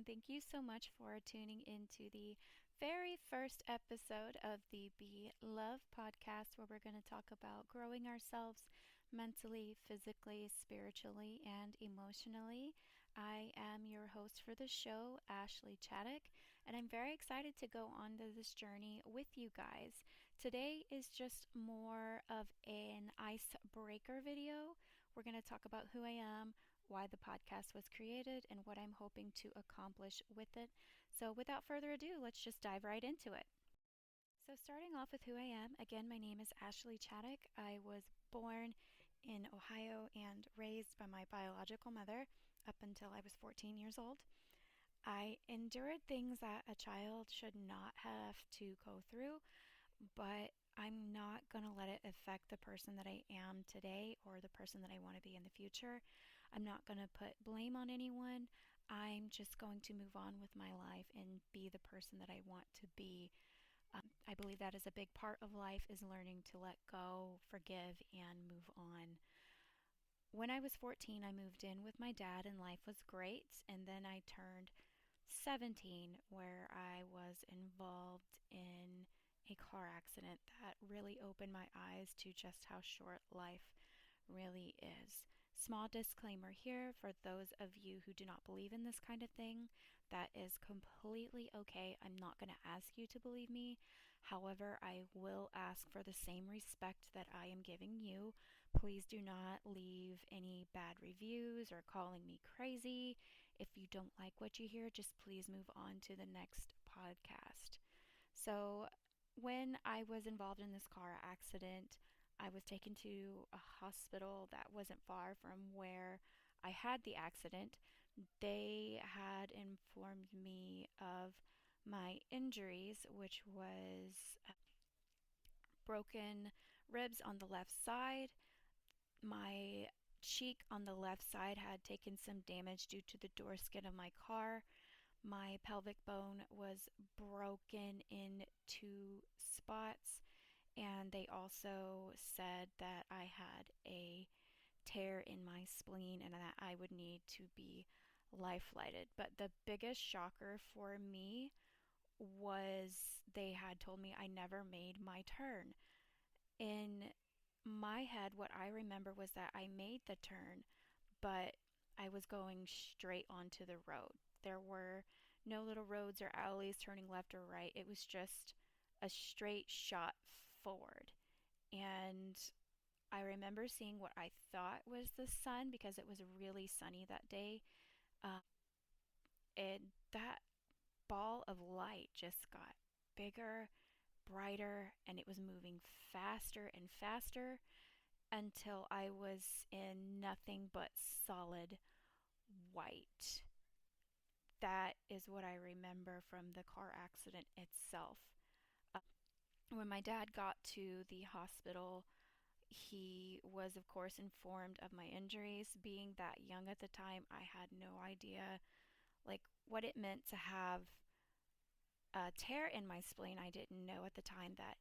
and thank you so much for tuning into the very first episode of the Be Love podcast, where we're going to talk about growing ourselves mentally, physically, spiritually, and emotionally. I am your host for the show, Ashley Chaddock, and I'm very excited to go on to this journey with you guys. Today is just more of an icebreaker video. We're going to talk about who I am, why the podcast was created, and what I'm hoping to accomplish with it. So, without further ado, let's just dive right into it. So, starting off with who I am, again, my name is Ashley Chaddock. I was born in Ohio and raised by my biological mother up until I was 14 years old. I endured things that a child should not have to go through, but I'm not going to let it affect the person that I am today or the person that I want to be in the future. I'm not going to put blame on anyone. I'm just going to move on with my life and be the person that I want to be. I believe that is a big part of life, is learning to let go, forgive, and move on. When I was 14, I moved in with my dad and life was great. And then I turned 17, where I was involved in a car accident that really opened my eyes to just how short life really is. Small disclaimer here for those of you who do not believe in this kind of thing. That is completely okay. I'm not going to ask you to believe me. However, I will ask for the same respect that I am giving you. Please do not leave any bad reviews or calling me crazy. If you don't like what you hear, just please move on to the next podcast. So, when I was involved in this car accident, I was taken to a hospital that wasn't far from where I had the accident. They had informed me of my injuries, which was broken ribs on the left side. My cheek on the left side had taken some damage due to the door skin of my car. My pelvic bone was broken in two spots, and they also said that I had a tear in my spleen and that I would need to be life flighted. But the biggest shocker for me was they had told me I never made my turn. In my head, what I remember was that I made the turn, but I was going straight onto the road. There were no little roads or alleys turning left or right. It was just a straight shot forward. And I remember seeing what I thought was the sun because it was really sunny that day. Uh, and that ball of light just got bigger, brighter, and it was moving faster and faster until I was in nothing but solid white. That is what I remember from the car accident itself. Uh, when my dad got to the hospital, he was, of course, informed of my injuries. Being that young at the time, I had no idea like what it meant to have a tear in my spleen. I didn't know at the time that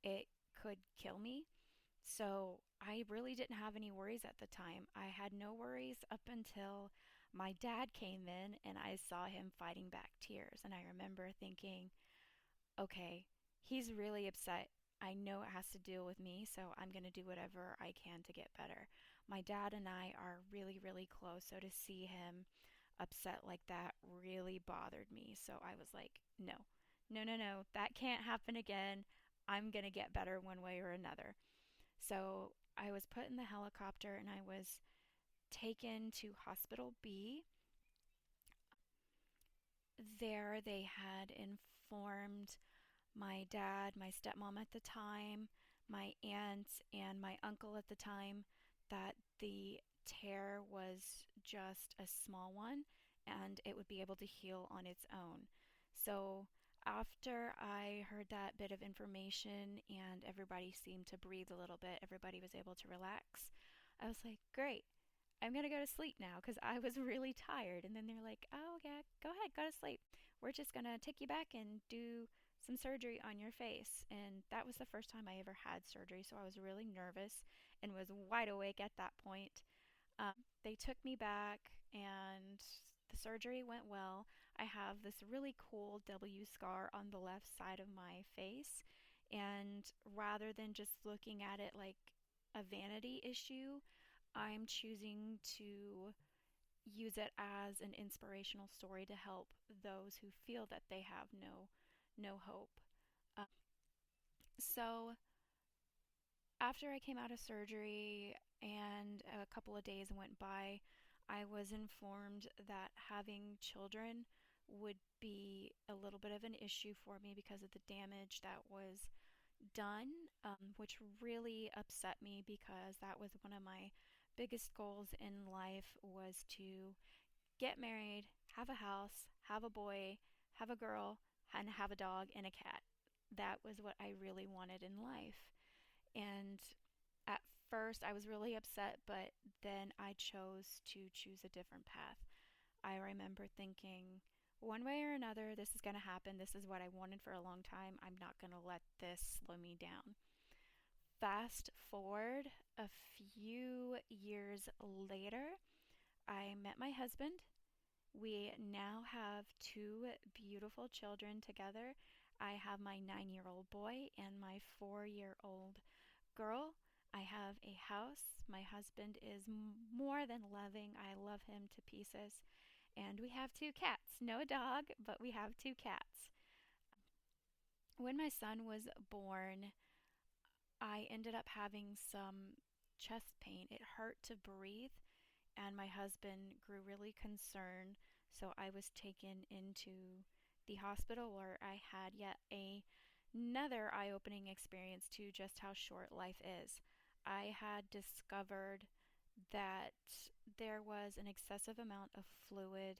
it could kill me. So I really didn't have any worries at the time. I had no worries up until my dad came in and I saw him fighting back tears. And I remember thinking, okay, he's really upset. I know it has to deal with me, so I'm going to do whatever I can to get better. My dad and I are really, really close, so to see him upset like that really bothered me. So I was like, no, no, no, no, that can't happen again. I'm going to get better one way or another. So I was put in the helicopter and I was taken to Hospital B. There, they had informed my dad, my stepmom at the time, my aunt, and my uncle at the time that the tear was just a small one and it would be able to heal on its own. So, after I heard that bit of information and everybody seemed to breathe a little bit, everybody was able to relax, I was like, great. I'm gonna go to sleep now because I was really tired. And then they're like, oh, yeah, go ahead, go to sleep. We're just gonna take you back and do some surgery on your face. And that was the first time I ever had surgery, so I was really nervous and was wide awake at that point. They took me back and the surgery went well. I have this really cool W scar on the left side of my face. And rather than just looking at it like a vanity issue, I'm choosing to use it as an inspirational story to help those who feel that they have no hope. Uh, so after I came out of surgery and a couple of days went by, I was informed that having children would be a little bit of an issue for me because of the damage that was done, which really upset me because that was one of my biggest goals in life was to get married, have a house, have a boy, have a girl, and have a dog and a cat. That was what I really wanted in life. And at first, I was really upset, but then I chose to choose a different path. I remember thinking, one way or another, this is going to happen. This is what I wanted for a long time. I'm not going to let this slow me down. Fast forward a few years later, I met my husband. We now have two beautiful children together. I have my 9-year-old boy and my 4-year-old girl. I have a house. My husband is more than loving. I love him to pieces. And we have two cats. No dog, but we have two cats. When my son was born, I ended up having some chest pain. It hurt to breathe, and my husband grew really concerned. So I was taken into the hospital where I had yet another eye opening experience to just how short life is. I had discovered that there was an excessive amount of fluid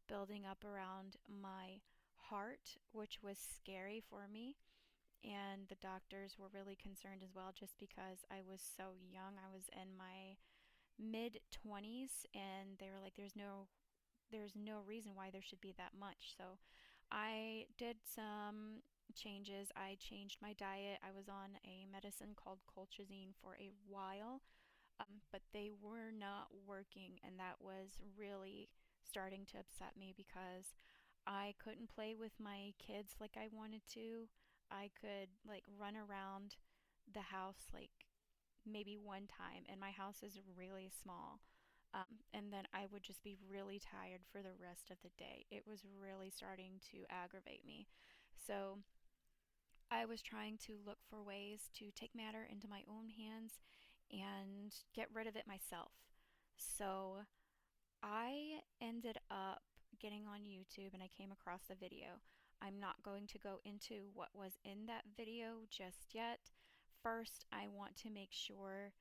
building up around my heart, which was scary for me. And the doctors were really concerned as well, just because I was so young. I was in my mid 20s, and they were like, there's no reason why there should be that much. So I did some changes. I changed my diet. I was on a medicine called colchicine for a while, but they were not working, and that was really starting to upset me because I couldn't play with my kids like I wanted to. I could like run around the house like maybe one time, and my house is really small. And then I would just be really tired for the rest of the day. It was really starting to aggravate me. So I was trying to look for ways to take matter into my own hands and get rid of it myself. So I ended up getting on YouTube and I came across a video. I'm not going to go into what was in that video just yet. First, I want to make sure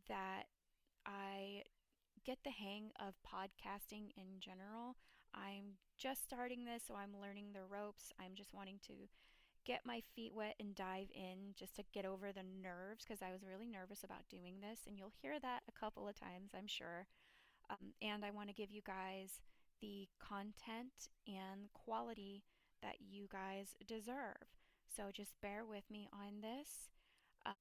that I get the hang of podcasting in general. I'm just starting this, so I'm learning the ropes. I'm just wanting to get my feet wet and dive in just to get over the nerves because I was really nervous about doing this. And you'll hear that a couple of times, I'm sure. And I want to give you guys the content and quality that you guys deserve. So just bear with me on this. Uh,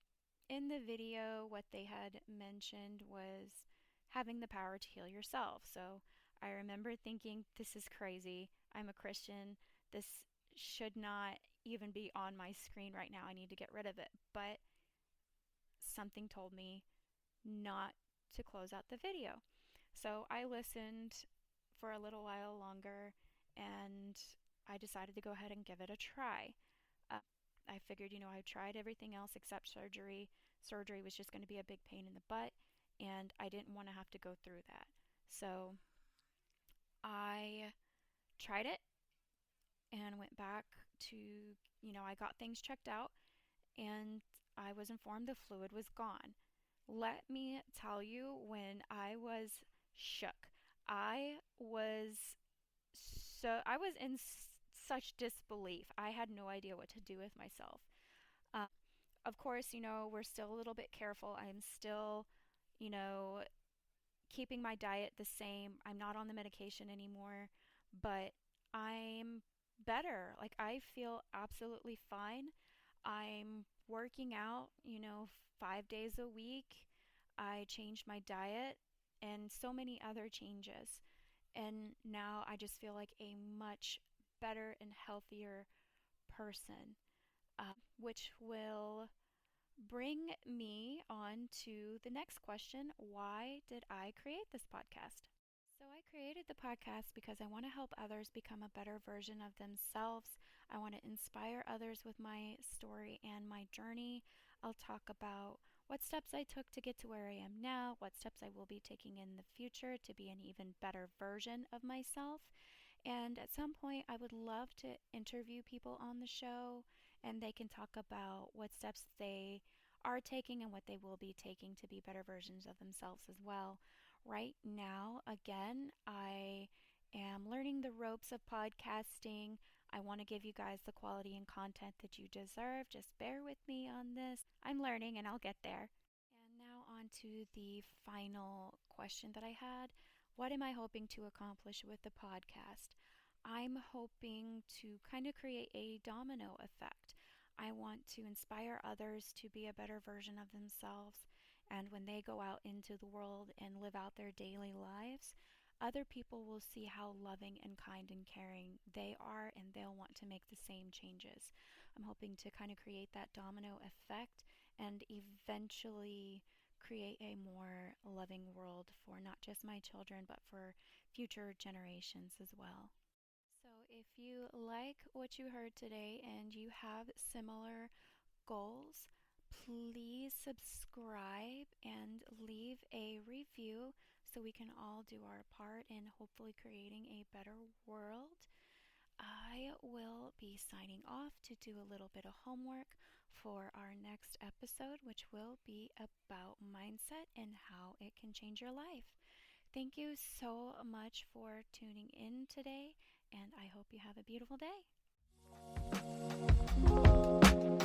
in the video, what they had mentioned was having the power to heal yourself. So I remember thinking, this is crazy. I'm a Christian. This should not even be on my screen right now. I need to get rid of it. But something told me not to close out the video. So I listened for a little while longer and I decided to go ahead and give it a try. Uh, I figured, I tried everything else except surgery. Surgery was just going to be a big pain in the butt, and I didn't want to have to go through that. So I tried it and went back to, I got things checked out and I was informed the fluid was gone. Let me tell you, when I was shook, I was I was in such disbelief. I had no idea what to do with myself. Um, of course, we're still a little bit careful. I'm still, you know, keeping my diet the same. I'm not on the medication anymore, but I'm better. Like, I feel absolutely fine. I'm working out, 5 days a week. I changed my diet and so many other changes. And now I just feel like a much better and healthier person, which will bring me on to the next question. Why did I create this podcast? So, I created the podcast because I want to help others become a better version of themselves. I want to inspire others with my story and my journey. I'll talk about what steps I took to get to where I am now, what steps I will be taking in the future to be an even better version of myself. And at some point, I would love to interview people on the show and they can talk about what steps they are taking and what they will be taking to be better versions of themselves as well. Right now, again, I am learning the ropes of podcasting. I want to give you guys the quality and content that you deserve. Just bear with me on this. I'm learning and I'll get there. And now, on to the final question that I had. What am I hoping to accomplish with the podcast? I'm hoping to kind of create a domino effect. I want to inspire others to be a better version of themselves. And when they go out into the world and live out their daily lives, other people will see how loving and kind and caring they are, and they'll want to make the same changes. I'm hoping to kind of create that domino effect and eventually create a more loving world for not just my children, but for future generations as well. So, if you like what you heard today and you have similar goals, please subscribe and leave a review so we can all do our part in hopefully creating a better world. I will be signing off to do a little bit of homework for our next episode, which will be about mindset and how it can change your life. Thank you so much for tuning in today, and I hope you have a beautiful day.